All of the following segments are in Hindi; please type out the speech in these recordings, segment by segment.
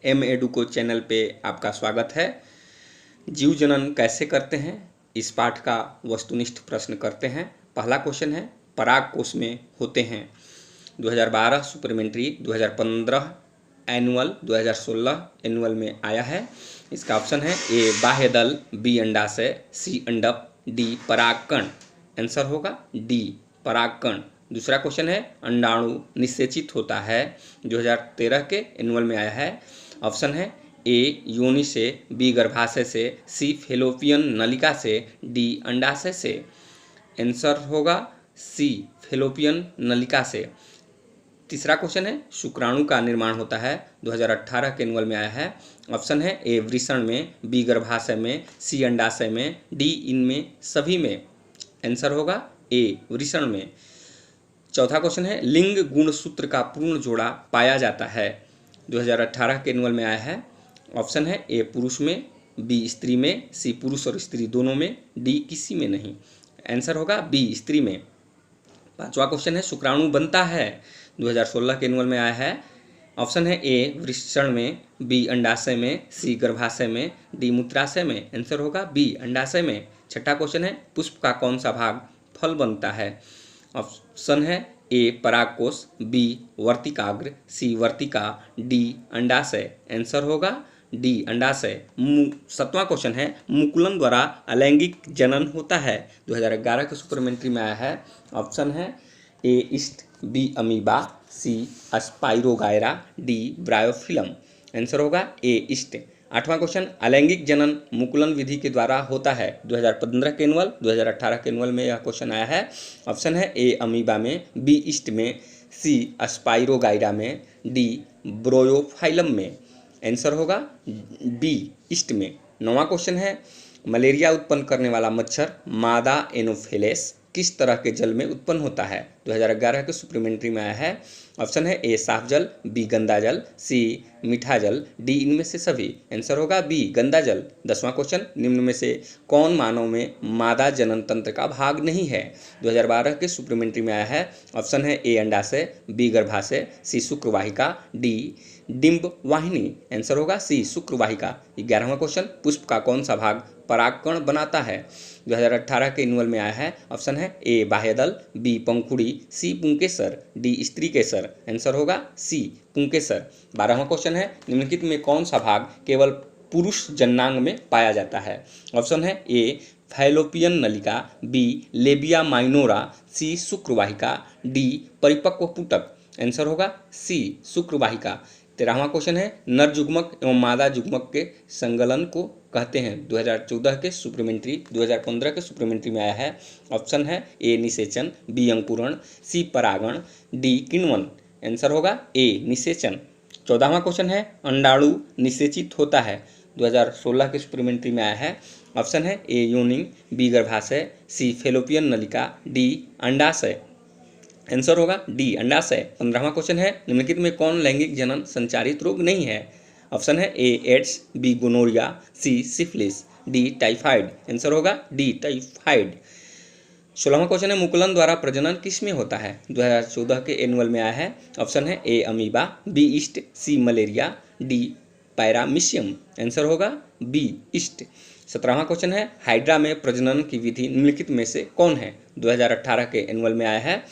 एम एडुको चैनल पे आपका स्वागत है। जीव जनन कैसे करते हैं, इस पाठ का वस्तुनिष्ठ प्रश्न करते हैं। पहला क्वेश्चन है, पराग कोश में होते हैं। 2012 सुपरमेंट्री, 2015 एनुअल, 2016 एनुअल में आया है। इसका ऑप्शन है ए बाह्य दल, बी अंडाशय, सी अंडक, डी परागकण। आंसर होगा डी परागकण। दूसरा क्वेश्चन है, अंडाणु निषेचित होता है। 2013 के एनुअल में आया है। ऑप्शन है ए योनि से, बी गर्भाशय से, सी फेलोपियन नलिका से, डी अंडाशय से। आंसर होगा सी फेलोपियन नलिका से। तीसरा क्वेश्चन है, शुक्राणु का निर्माण होता है। 2018 के एनुअल में आया है। ऑप्शन है ए वृषण में, बी गर्भाशय में, सी अंडाशय में, डी इनमें सभी में। आंसर होगा ए वृषण में। चौथा क्वेश्चन है, लिंग गुणसूत्र का पूर्ण जोड़ा पाया जाता है। 2018 के एनुअल में आया है। ऑप्शन है ए पुरुष में, बी स्त्री में, सी पुरुष और स्त्री दोनों में, डी किसी में नहीं। आंसर होगा बी स्त्री में। पांचवा क्वेश्चन है, शुक्राणु बनता है। 2016 के एनुअल में आया है। ऑप्शन है ए वृषण में, बी अंडाशय में, सी गर्भाशय में, डी मूत्राशय में। आंसर होगा बी अंडाशय में। छठा क्वेश्चन है, पुष्प का कौन सा भाग फल बनता है। ऑप्शन है ए परागकोश, बी वर्तिकाग्र, सी वर्तिका, डी अंडाशय। आंसर होगा डी अंडाशय। सातवां क्वेश्चन है, मुकुलन द्वारा अलैंगिक जनन होता है। 2011 के सुपरमेंट्री में आया है। ऑप्शन है ए ईस्ट, बी अमीबा, सी स्पाइरोगायरा, डी ब्रायोफिलम। आंसर होगा ए ईस्ट। आठवां क्वेश्चन, अलैंगिक जनन मुकुलन विधि के द्वारा होता है। 2015 के एनुअल, 2018 के एनुअल में यह क्वेश्चन आया है। ऑप्शन है ए अमीबा में, बी ईस्ट में, सी स्पाइरोगायरा में, डी ब्रोयोफाइलम में। आंसर होगा बी ईस्ट में। नौवां क्वेश्चन है, मलेरिया उत्पन्न करने वाला मच्छर मादा एनोफिलिस किस तरह के जल में उत्पन्न होता है। 2011 के सुप्रीमेंट्री में आया है। ऑप्शन है ए साफ जल, बी गंदा जल, सी मीठा जल, डी इनमें से सभी। आंसर होगा बी गंदा जल। 10वां क्वेश्चन, निम्न में से कौन मानव में मादा जनन तंत्र का भाग नहीं है। 2012 के सुप्रीमेंट्री में आया है। ऑप्शन है ए अंडाशय, बी गर्भाशय, सी शुक्रवाहिका, डी डिंब वाहिनी। आंसर होगा सी शुक्रवाहिका। 11वां क्वेश्चन, पुष्प का कौन सा भाग परागकण बनाता है। 2018 के एनुअल में आया है। ऑप्शन है ए बाह्यदल, बी पंखुड़ी, सी पुंकेसर, डी स्त्री केसर। आंसर होगा सी पुंकेसर। 12वां क्वेश्चन है, निम्नलिखित में कौन सा भाग केवल पुरुष जननांग में पाया जाता है। ऑप्शन है ए फैलोपियन नलिका, बी लेबिया माइनोरा, सी शुक्रवाहिका, डी परिपक्व पुटक। आंसर होगा सी शुक्रवाहिका। 13वां क्वेश्चन है, नर जुग्मक एवं मादा जुग्मक के संगलन को कहते हैं। 2014 के सुप्रीमेंट्री, 2015 के सुप्रीमेंट्री में आया है। ऑप्शन है ए निषेचन, बी अंकुरण, सी परागण, डी किण्वन। आंसर होगा ए निषेचन। 14वां क्वेश्चन है, अंडाणु निषेचित होता है। 2016 के सुप्रीमेंट्री में आया है। ऑप्शन है ए योनिंग, बी गर्भाशय, सी फेलोपियन नलिका, डी अंडाशय। आंसर होगा डी अंडाशय। 15वां क्वेश्चन है, निम्नलिखित में कौन लैंगिक जनन संचारित रोग नहीं है। ऑप्शन है A AIDS, B gonorrhoea, C syphilis, D typhoid. Answer होगा डी टाइफाइड। 16वां क्वेश्चन है, मुकुलन द्वारा प्रजनन किस में होता है। 2014 के एनुअल में आया है। ऑप्शन है ए अमीबा, बी ईस्ट, सी मलेरिया, डी पैरामीशियम। आंसर होगा बी ईस्ट। 17वां क्वेश्चन है, हाइड्रा में प्रजनन की विधि निम्नलिखित में से कौन है। 2018 के एनुअल में आया है।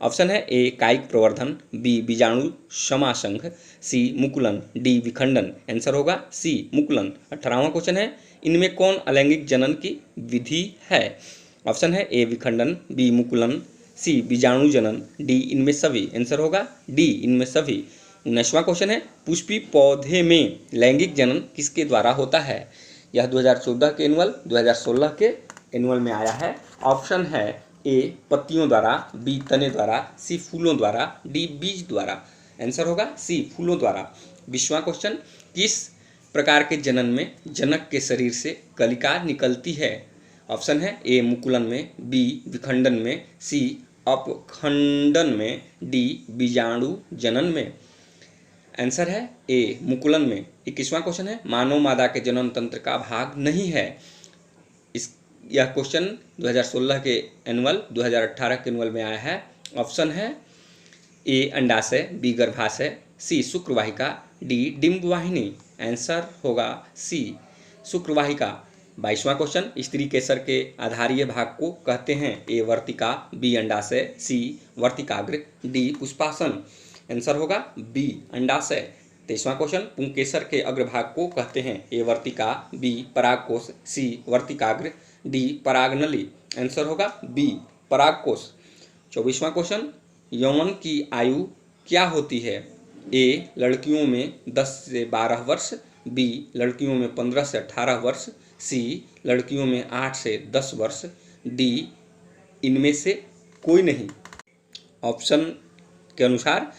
ऑप्शन है ए कायिक प्रवर्धन, बी बीजाणु समासंघ, सी मुकुलन, डी विखंडन। आंसर होगा सी मुकुलन। 18वां क्वेश्चन है, इनमें कौन अलैंगिक जनन की विधि है। ऑप्शन है ए विखंडन, बी मुकुलन, सी बीजाणु जनन, डी इनमें सभी। आंसर होगा डी इनमें सभी। 19वां क्वेश्चन है, पुष्पी पौधे में लैंगिक जनन किसके द्वारा होता है। यह 2014 के एनुअल, 2016 के एनुअल में आया है। ऑप्शन है ए पत्तियों द्वारा, बी तने द्वारा, सी फूलों द्वारा, डी बीज द्वारा। आंसर होगा सी फूलों द्वारा। 20वां क्वेश्चन, किस प्रकार के जनन में जनक के शरीर से कलिका निकलती है। ऑप्शन है ए मुकुलन में, बी विखंडन में, सी अपखंडन में, डी बीजाणु जनन में। आंसर है ए मुकुलन में। 21वां क्वेश्चन है, मानव मादा के जनन तंत्र का भाग नहीं है। यह क्वेश्चन 2016 के एनुअल, 2018 के एनुअल में आया है। ऑप्शन है ए अंडाशय, बी गर्भाशय, सी शुक्रवाहिका, डी डिम्ब वाहिनी। आंसर होगा सी शुक्रवाहिका। 22वां क्वेश्चन, स्त्री केसर के आधारीय भाग को कहते हैं? ए वर्तिका, बी अंडाशय, सी वर्तिकाग्र, डी पुष्पासन। आंसर होगा बी अंडाशय। 23वां क्वेश्चन, पुंकेसर के अग्रभाग को कहते हैं? ए वर्तिका, बी परागकोश, सी वर्तिकाग्र, डी परागनली। आंसर होगा बी परागकोश। 24वां क्वेश्चन, यौवन की आयु क्या होती है? ए लड़कियों में 10 से 12 वर्ष, बी लड़कियों में 15 से 18 वर्ष, सी लड़कियों में 8 से 10 वर्ष, डी इनमें से कोई नहीं। ऑप्शन के अनुसार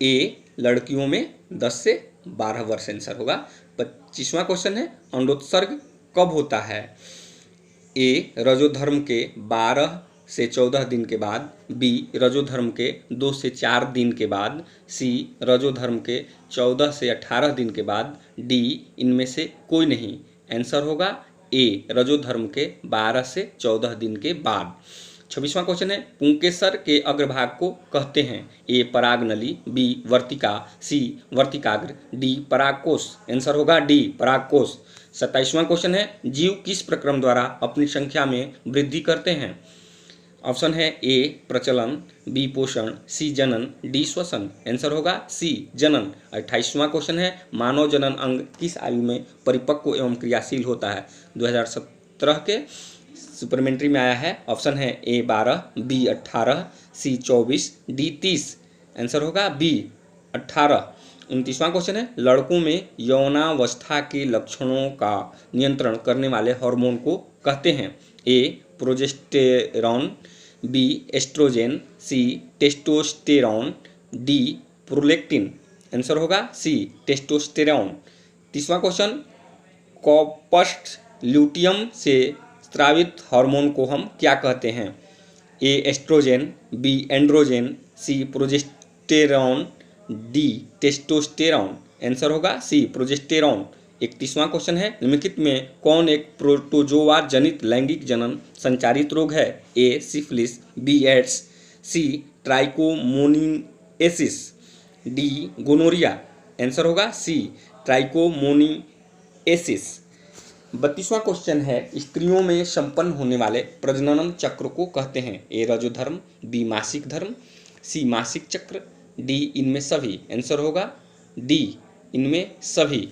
ए लड़कियों में 10 से 12 वर्ष आंसर होगा। 25वां क्वेश्चन है, अंडोत्सर्ग कब होता है? ए रजोधर्म के 12 से 14 दिन के बाद, बी रजोधर्म के 2 से 4 दिन के बाद, सी रजोधर्म के 14 से 18 दिन के बाद, डी इनमें से कोई नहीं। आंसर होगा ए रजोधर्म के 12 से 14 दिन के बाद। 26वां क्वेश्चन है, पुंकेसर के अग्रभाग को कहते हैं? ए परागनली, बी वर्तिका, सी वर्तिकाग्र, डी परागकोश। आंसर होगा डी परागकोश। 27वां क्वेश्चन है, जीव किस प्रक्रम द्वारा अपनी संख्या में वृद्धि करते हैं? ऑप्शन है ए प्रचलन, बी पोषण, सी जनन, डी श्वसन। आंसर होगा सी जनन। 28वां क्वेश्चन है, मानव जनन अंग किस आयु में परिपक्व एवं क्रियाशील होता है? 2017 के सुपरमेंट्री में आया है। ऑप्शन है ए 12, बी 18, सी 24, डी 30। आंसर होगा बी 18। 29वां क्वेश्चन है, लड़कों में यौनावस्था के लक्षणों का नियंत्रण करने वाले हार्मोन को कहते हैं? ए प्रोजेस्टेरॉन, बी एस्ट्रोजेन, सी टेस्टोस्टेरॉन, डी प्रोलेक्टिन। आंसर होगा सी टेस्टोस्टेरॉन। 30वां क्वेश्चन, कॉर्पस ल्यूटियम से स्रावित हार्मोन को हम क्या कहते हैं? ए एस्ट्रोजेन, बी एंड्रोजेन, सी प्रोजेस्टेरॉन, डी टेस्टोस्टेरॉन। आंसर होगा सी प्रोजेस्टेरॉन। 31वां क्वेश्चन है, निम्नलिखित में कौन एक प्रोटोजोआ जनित लैंगिक जनन संचारित रोग है? A syphilis, B AIDS, C trichomoniasis, D gonorrhoea. Answer होगा सी ट्राइकोमोनिएसिस। 32वां क्वेश्चन है, स्त्रियों में संपन्न होने वाले प्रजनन चक्र को कहते हैं? ए रजोधर्म, बी मासिक धर्म, सी मासिक चक्र, डी इनमें सभी। आंसर होगा डी इनमें सभी।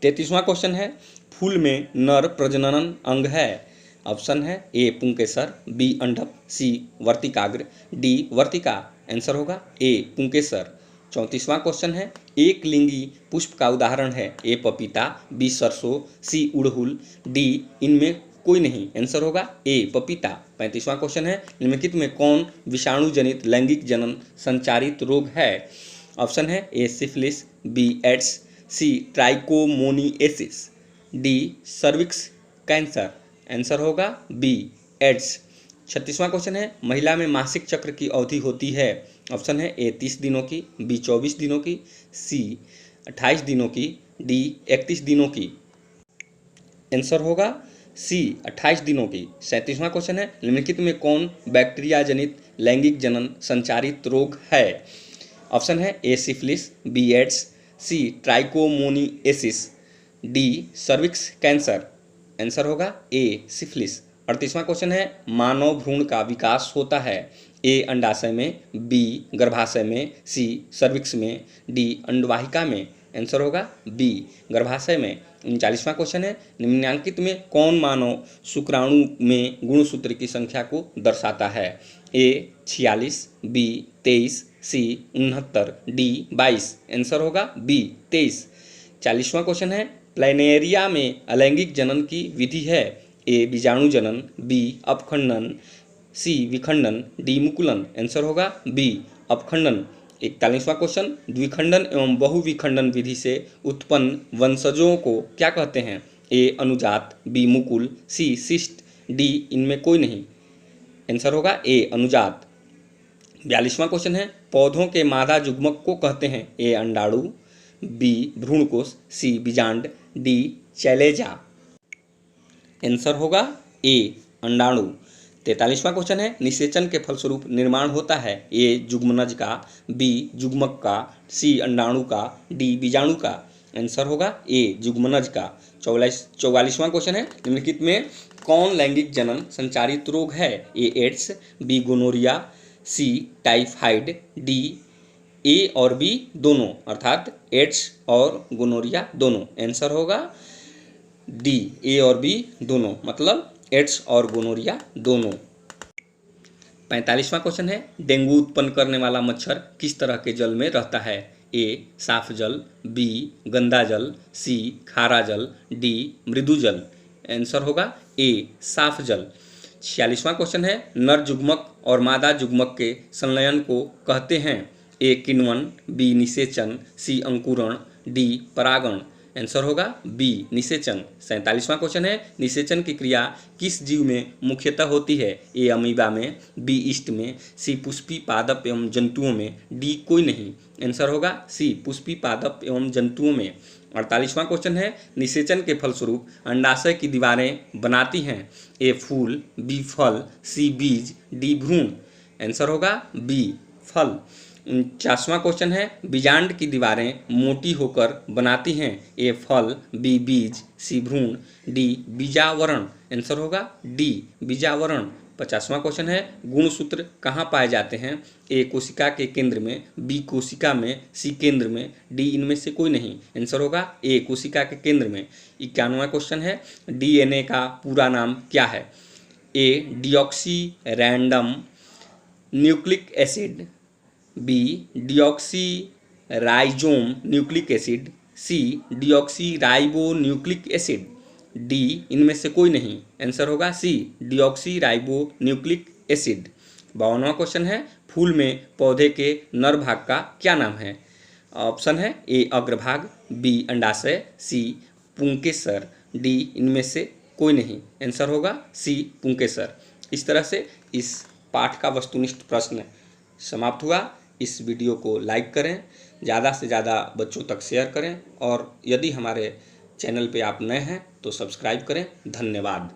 33वां क्वेश्चन है, फूल में नर प्रजनन अंग है? ऑप्शन है ए पुंकेसर, बी अंडक, सी वर्तिकाग्र, डी वर्तिका। आंसर होगा ए पुंकेसर। 34वां क्वेश्चन है, एक लिंगी पुष्प का उदाहरण है? ए पपीता, बी सरसों, सी उड़हुल, डी इनमें कोई नहीं। आंसर होगा ए पपीता। 35वां क्वेश्चन है, निम्नलिखित में कौन विषाणु जनित लैंगिक जनन संचारित रोग है? ऑप्शन है A syphilis, B AIDS, C trichomoniasis, D cervix cancer. Answer होगा बी एड्स। 36वां क्वेश्चन है, महिला में मासिक चक्र की अवधि होती है? ऑप्शन है ए 30 दिनों की, बी 24 दिनों की, सी 28 दिनों की, डी 31 दिनों की। आंसर होगा सी 28 दिनों की। 37वां क्वेश्चन है, निम्नलिखित में कौन बैक्टीरिया जनित लैंगिक जनन संचारित रोग है? ऑप्शन है A syphilis, B AIDS, C trichomoniasis, D cervix cancer. Answer होगा ए सिफिलिस। 38वां क्वेश्चन है, मानव भ्रूण का विकास होता है? ए अंडाशय में, बी गर्भाशय में, सी सर्विक्स में, डी अंडवाहिका में। आंसर होगा बी गर्भाशय में। 39वां क्वेश्चन है, निम्नलिखित में कौन मानव शुक्राणु में गुणसूत्र की संख्या को दर्शाता है? ए 46, बी 23, सी 69, डी 22। आंसर होगा बी 23। 40वां क्वेश्चन है, प्लैनेरिया में अलैंगिक जनन की विधि है? ए बीजाणु जनन, बी अपखंडन, सी विखंडन, डी मुकुलन। आंसर होगा बी अपखंडन। 41वां क्वेश्चन, द्विखंडन एवं बहुविखंडन विधि से उत्पन्न वंशजों को क्या कहते हैं? ए अनुजात, बी मुकुल, सी शिष्ट, डी इनमें कोई नहीं। आंसर होगा ए अनुजात। 42वां क्वेश्चन है, पौधों के मादा युग्मक को कहते हैं? ए अंडाणु, बी भ्रूणकोश, सी बीजांड, डी चैलेजा। आंसर होगा ए अंडाणु। 43वां क्वेश्चन है, निषेचन के फलस्वरूप निर्माण होता है ए जुग्मनज का, बी जुग्मक का, सी अंडाणु का, डी बीजाणु का। आंसर होगा ए जुग्मनज का। 44वां क्वेश्चन है, निम्नलिखित में कौन लैंगिक जनन संचारित रोग है? A AIDS, B gonorrhoea, C typhoid, D A और बी दोनों, अर्थात एड्स और गोनोरिया दोनों। आंसर होगा डी ए और बी दोनों, मतलब एड्स और गोनोरिया दोनों। 45वां क्वेश्चन है, डेंगू उत्पन्न करने वाला मच्छर किस तरह के जल में रहता है? ए साफ जल, बी गंदा जल, सी खारा जल, डी मृदु जल। आंसर होगा ए साफ जल। 46वां क्वेश्चन है, नर जुग्मक और मादा जुग्मक के संलयन को कहते हैं? ए किण्वन, बी निषेचन, सी अंकुरण, डी परागण। आंसर होगा बी निषेचन। 47वां क्वेश्चन है, निषेचन की क्रिया किस जीव में मुख्यतः होती है? ए अमीबा में, बी ईस्ट में, सी पुष्पी पादप एवं जंतुओं में, डी कोई नहीं। आंसर होगा सी पुष्पी पादप एवं जंतुओं में। 48वां क्वेश्चन है, निषेचन के फलस्वरूप अंडाशय की दीवारें बनाती हैं? ए फूल, बी फल, सी बीज, डी भ्रूण। आंसर होगा बी फल। 49वां क्वेश्चन है, बीजांड की दीवारें मोटी होकर बनाती हैं? ए फल, बी बीज, सी भ्रूण, डी बीजावरण। आंसर होगा डी बीजावरण। 50वां क्वेश्चन है, गुणसूत्र कहाँ पाए जाते हैं? ए कोशिका के केंद्र में, बी कोशिका में, सी केंद्र में, डी इनमें से कोई नहीं। आंसर होगा ए कोशिका के केंद्र में। 51वां क्वेश्चन है, डीएनए का पूरा नाम क्या है? A deoxy random nucleic acid, B deoxy rhizome nucleic acid, C deoxy ribo nucleic acid, D इनमें से कोई नहीं। आंसर होगा C deoxy ribo nucleic acid. 52वां क्वेश्चन है, फूल में पौधे के नर भाग का क्या नाम है? ऑप्शन है ए अग्रभाग, बी अंडाशय, सी पुंकेसर, डी इनमें से कोई नहीं। आंसर होगा सी पुंकेसर। इस तरह से इस पाठ का वस्तुनिष्ठ प्रश्न समाप्त हुआ। इस वीडियो को लाइक करें, ज़्यादा से ज़्यादा बच्चों तक शेयर करें और यदि हमारे चैनल पे आप नए हैं तो सब्सक्राइब करें। धन्यवाद।